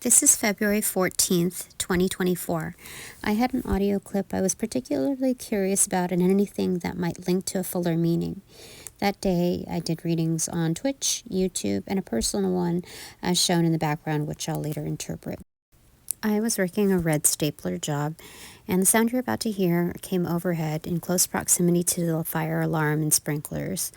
This is February 14th, 2024. I had an audio clip I was particularly curious about and anything that might link to a fuller meaning. That day, I did readings on Twitch, YouTube, and a personal one as shown in the background, which I'll later interpret. I was working a red stapler job, and the sound you're about to hear came overhead in close proximity to the fire alarm and sprinklers.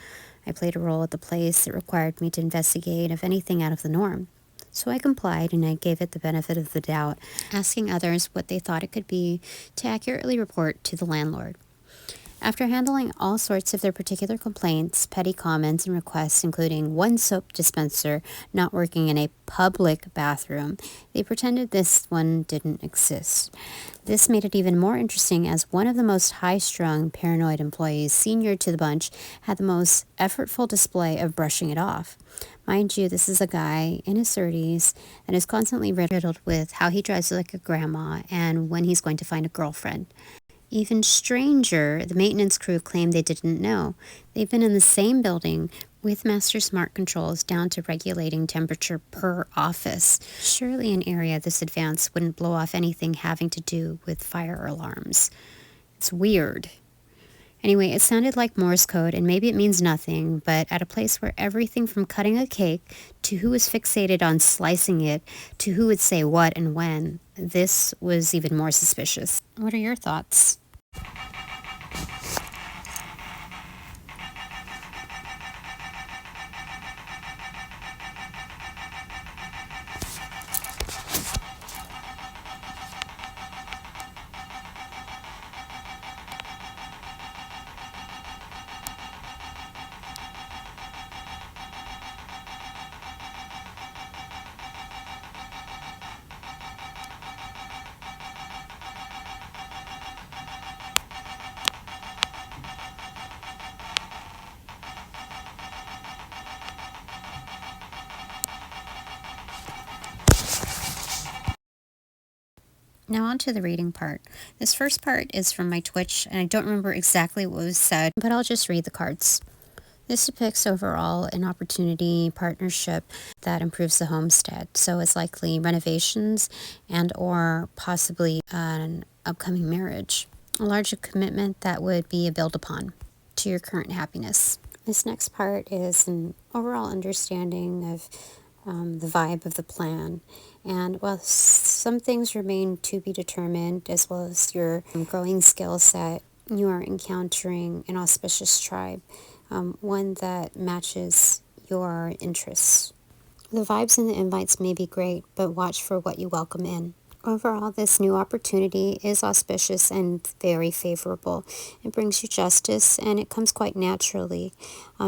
I played a role at the place that required me to investigate if anything out of the norm. So I complied, and I gave it the benefit of the doubt, asking others what they thought it could be to accurately report to the landlord. After handling all sorts of their particular complaints, petty comments, and requests, including one soap dispenser not working in a public bathroom, they pretended this one didn't exist. This made it even more interesting as one of the most high-strung, paranoid employees senior to the bunch had the most effortful display of brushing it off. Mind you, this is a guy in his 30s and is constantly riddled with how he drives like a grandma and when he's going to find a girlfriend. Even stranger, the maintenance crew claimed they didn't know. They've been in the same building with master smart controls down to regulating temperature per office. Surely an area this advanced wouldn't blow off anything having to do with fire alarms. It's weird. Anyway, it sounded like Morse code, and maybe it means nothing, but at a place where everything from cutting a cake to who was fixated on slicing it to who would say what and when, this was even more suspicious. What are your thoughts? Now on to the reading part. This first part is from my Twitch, and I don't remember exactly what was said, but I'll just read the cards. This depicts overall an opportunity partnership that improves the homestead, so it's likely renovations and or possibly an upcoming marriage. A larger commitment that would be a build upon to your current happiness. This next part is an overall understanding of the vibe of the plan. And while some things remain to be determined, as well as your growing skill set, you are encountering an auspicious tribe, one that matches your interests. The vibes and the invites may be great, but watch for what you welcome in. Overall, this new opportunity is auspicious and very favorable. It brings you justice, and it comes quite naturally.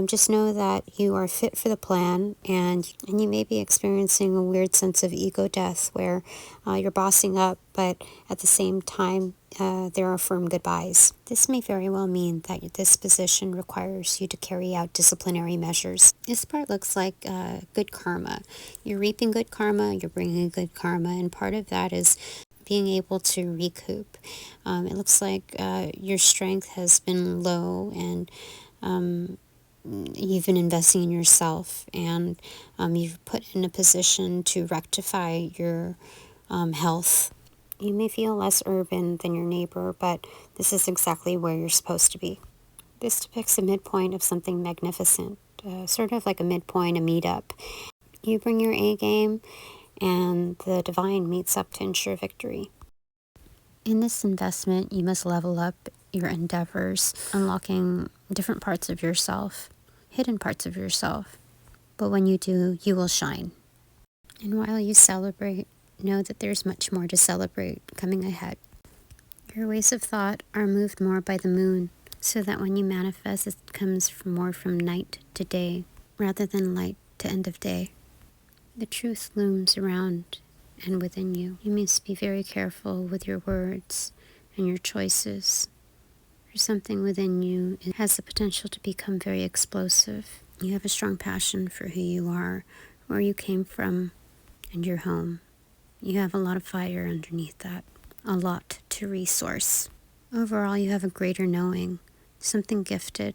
Just know that you are fit for the plan, and you may be experiencing a weird sense of ego death where you're bossing up, but at the same time, there are firm goodbyes. This may very well mean that your disposition requires you to carry out disciplinary measures. This part looks like good karma. You're reaping good karma, you're bringing good karma, and part of that is being able to recoup. It looks like your strength has been low, and you've been investing in yourself, and you've put in a position to rectify your health. You may feel less urban than your neighbor, but this is exactly where you're supposed to be. This depicts a midpoint of something magnificent, sort of like a midpoint, a meetup. You bring your A game, and the divine meets up to ensure victory. In this investment, you must level up your endeavors, unlocking different parts of yourself, hidden parts of yourself. But when you do, you will shine. And while you celebrate, know that there's much more to celebrate coming ahead. Your ways of thought are moved more by the moon, so that when you manifest, it comes more from night to day, rather than light to end of day. The truth looms around and within you. You must be very careful with your words and your choices, for something within you has the potential to become very explosive. You have a strong passion for who you are, where you came from, and your home. You have a lot of fire underneath that, a lot to resource. Overall, you have a greater knowing, something gifted,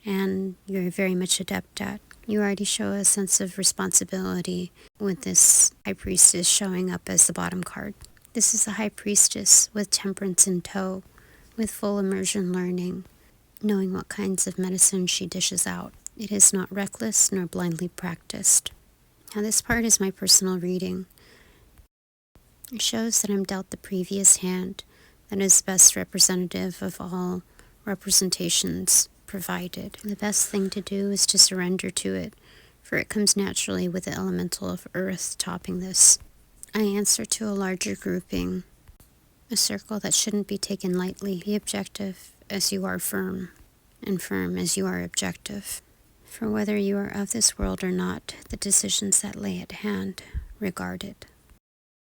and you're very much adept at. You already show a sense of responsibility with this High Priestess showing up as the bottom card. This is the High Priestess with temperance in tow, with full immersion learning, knowing what kinds of medicine she dishes out. It is not reckless nor blindly practiced. Now this part is my personal reading. It shows that I'm dealt the previous hand that is best representative of all representations provided. The best thing to do is to surrender to it, for it comes naturally with the elemental of earth topping this. I answer to a larger grouping, a circle that shouldn't be taken lightly. Be objective as you are firm, and firm as you are objective. For whether you are of this world or not, the decisions that lay at hand, regard it.